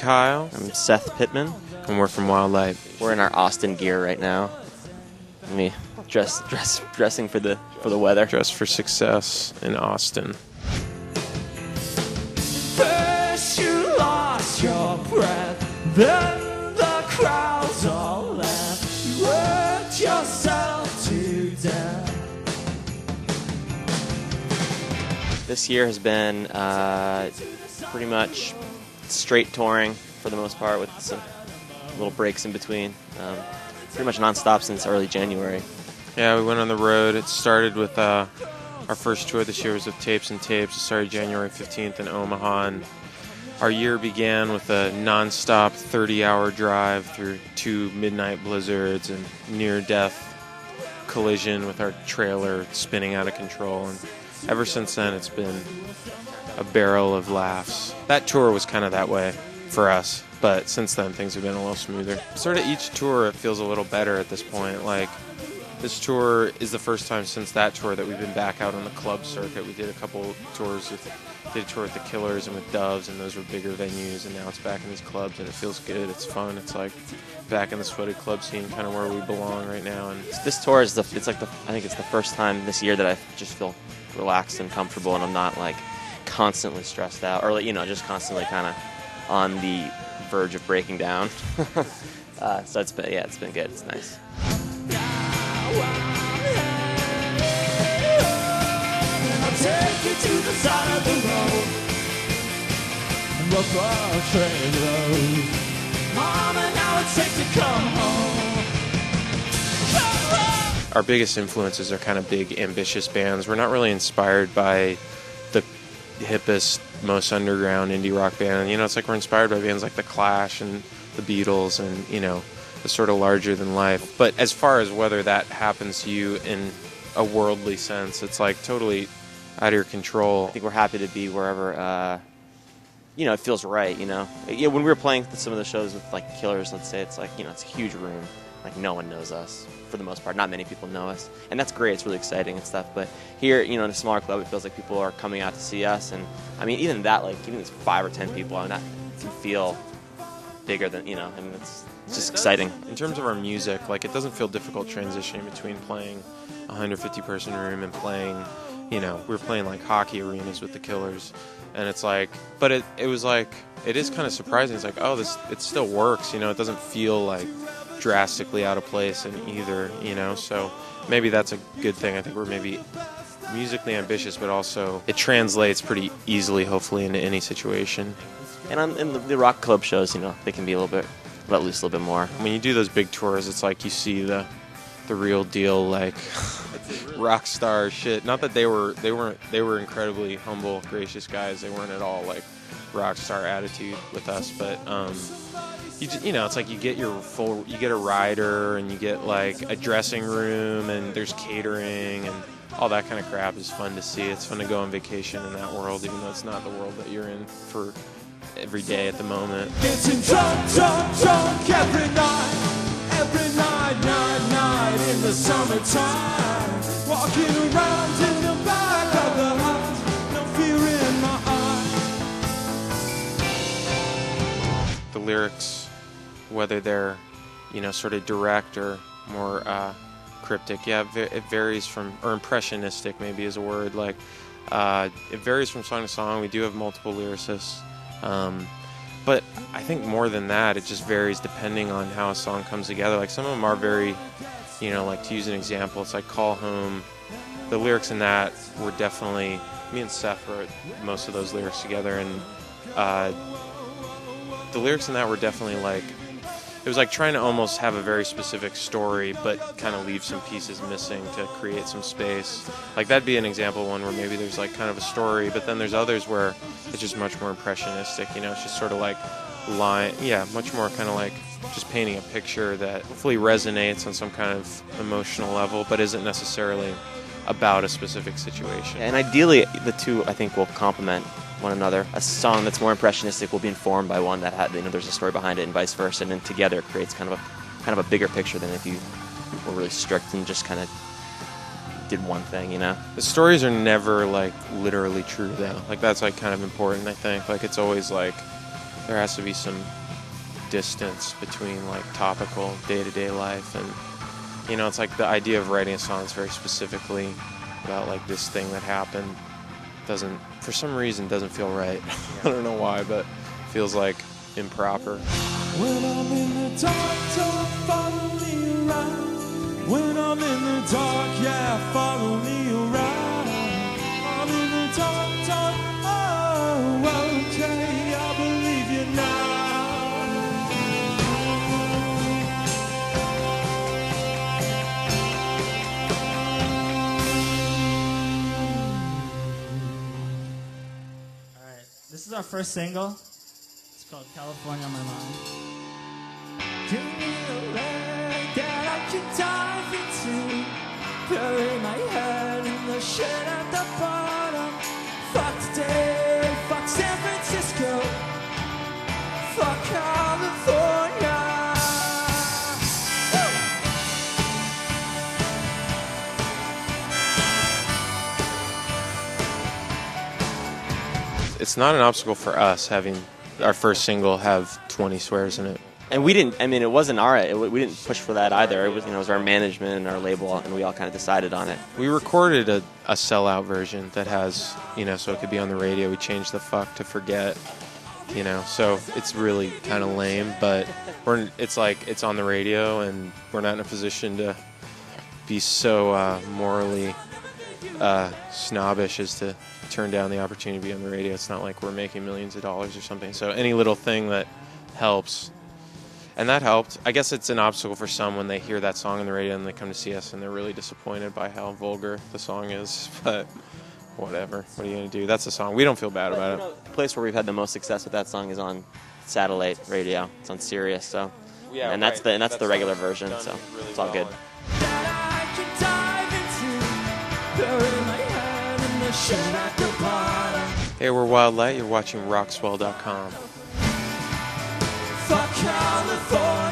Kyle. I'm Seth Pittman. And we're from Wild Light. We're in our Austin gear right now. Me dressing for the weather. Dressed for success in Austin. First you lost your breath, then the crowds all left. You worked yourself to death. This year has been pretty much straight touring for the most part, with some little breaks in between. Pretty much nonstop since early January. Yeah, we went on the road. It started with our first tour this year was with Tapes and Tapes. It started January 15th in Omaha. And our year began with a nonstop 30-hour drive through 2 midnight blizzards and near-death collision with our trailer spinning out of control. And ever since then, it's been a barrel of laughs. That tour was kind of that way for us, but since then, things have been a little smoother. Sort of each tour, it feels a little better at this point. Like, this tour is the first time since that tour that we've been back out on the club circuit. We did a couple tours did a tour with the Killers and with Doves, and those were bigger venues, and now it's back in these clubs, and it feels good. It's fun. It's like back in the sweated club scene, kind of where we belong right now. And this tour is I think it's the first time this year that I just feel relaxed and comfortable, and I'm not like constantly stressed out, or just constantly kind of on the verge of breaking down. So it's been good. It's nice. Take you to the side of the road and look for a train road. Mama, now it's safe to come home. our biggest influences are kind of big, ambitious bands. We're not really inspired by the hippest, most underground indie rock band. It's like we're inspired by bands like The Clash and the Beatles and, the sort of larger than life. But as far as whether that happens to you in a worldly sense, it's like totally out of your control. I think we're happy to be wherever, it feels right, when we were playing some of the shows with, like, Killers, let's say, it's like, it's a huge room. Like, no one knows us, for the most part. Not many people know us. And that's great. It's really exciting and stuff. But here, in a smaller club, it feels like people are coming out to see us. And, even that, even it's 5 or 10 people, that can feel bigger than, it's just exciting. In terms of our music, it doesn't feel difficult transitioning between playing a 150-person room and playing, we were playing, hockey arenas with the Killers. And it's like, but it was like, it is kind of surprising. It's like, it still works, it doesn't feel like drastically out of place in either, so maybe that's a good thing. I think we're maybe musically ambitious, but also it translates pretty easily, hopefully, into any situation. And in the rock club shows, they can be a little bit let loose a little bit more. When you do those big tours, it's like you see the real deal, rock star shit. Not that they were incredibly humble, gracious guys. They weren't at all rock star attitude with us, but it's like you get a rider and you get a dressing room and there's catering and all that kind of crap is fun to see. It's fun to go on vacation in that world, even though it's not the world that you're in for every day at the moment. Getting drunk every night, night in the summertime. Walking around in the back of the house, no fear in my eyes. The lyrics, whether they're, sort of direct or more cryptic, it varies from, or impressionistic maybe is a word, it varies from song to song. We do have multiple lyricists. But I think more than that, it just varies depending on how a song comes together. Some of them are very, to use an example, it's like Call Home. The lyrics in that were definitely, me and Seth wrote most of those lyrics together, and the lyrics in that were definitely it was trying to almost have a very specific story, but kind of leave some pieces missing to create some space. That'd be an example of one where maybe there's kind of a story, but then there's others where it's just much more impressionistic, it's just sort of much more kind of just painting a picture that hopefully resonates on some kind of emotional level, but isn't necessarily about a specific situation. And ideally, the two, I think, will complement one another. A song that's more impressionistic will be informed by one that had, there's a story behind it, and vice versa, and then together it creates kind of a bigger picture than if you were really strict and just kind of did one thing, The stories are never literally true though. That's kind of important, I think. It's always there has to be some distance between like topical day-to-day life and, you know, it's like the idea of writing a song that's very specifically about like this thing that happened doesn't, for some reason, doesn't feel right. I don't know why, but feels like improper. When I'm in the dark, don't follow me around. When I'm in the dark, yeah, follow me around. I'm in the dark, oh, okay, I believe you now. This is our first single. It's called California on My Mind. Give me a leg that I can dive into. Bury my head in the shit at the bottom. Fuck today, fuck San Francisco. Fuck California. Woo! It's not an obstacle for us having our first single have 20 swears in it. And we didn't. I mean, it wasn't we didn't push for that either. It was, you know, it was our management and our label, and we all kind of decided on it. We recorded a sellout version that has, you know, so it could be on the radio. We changed the fuck to forget, you know, so it's really kind of lame, but it's like it's on the radio, and we're not in a position to be so morally snobbish as to turn down the opportunity to be on the radio. It's not like we're making millions of dollars or something. So any little thing that helps. And that helped. I guess it's an obstacle for some when they hear that song on the radio and they come to see us and they're really disappointed by how vulgar the song is. But whatever. What are you going to do? That's the song. We don't feel bad about it. The place where we've had the most success with that song is on satellite radio. It's on Sirius, so. Yeah, and that's the regular version, so really it's all good. Hey, we're Wild Light. You're watching Roxwel.com. Fuck California.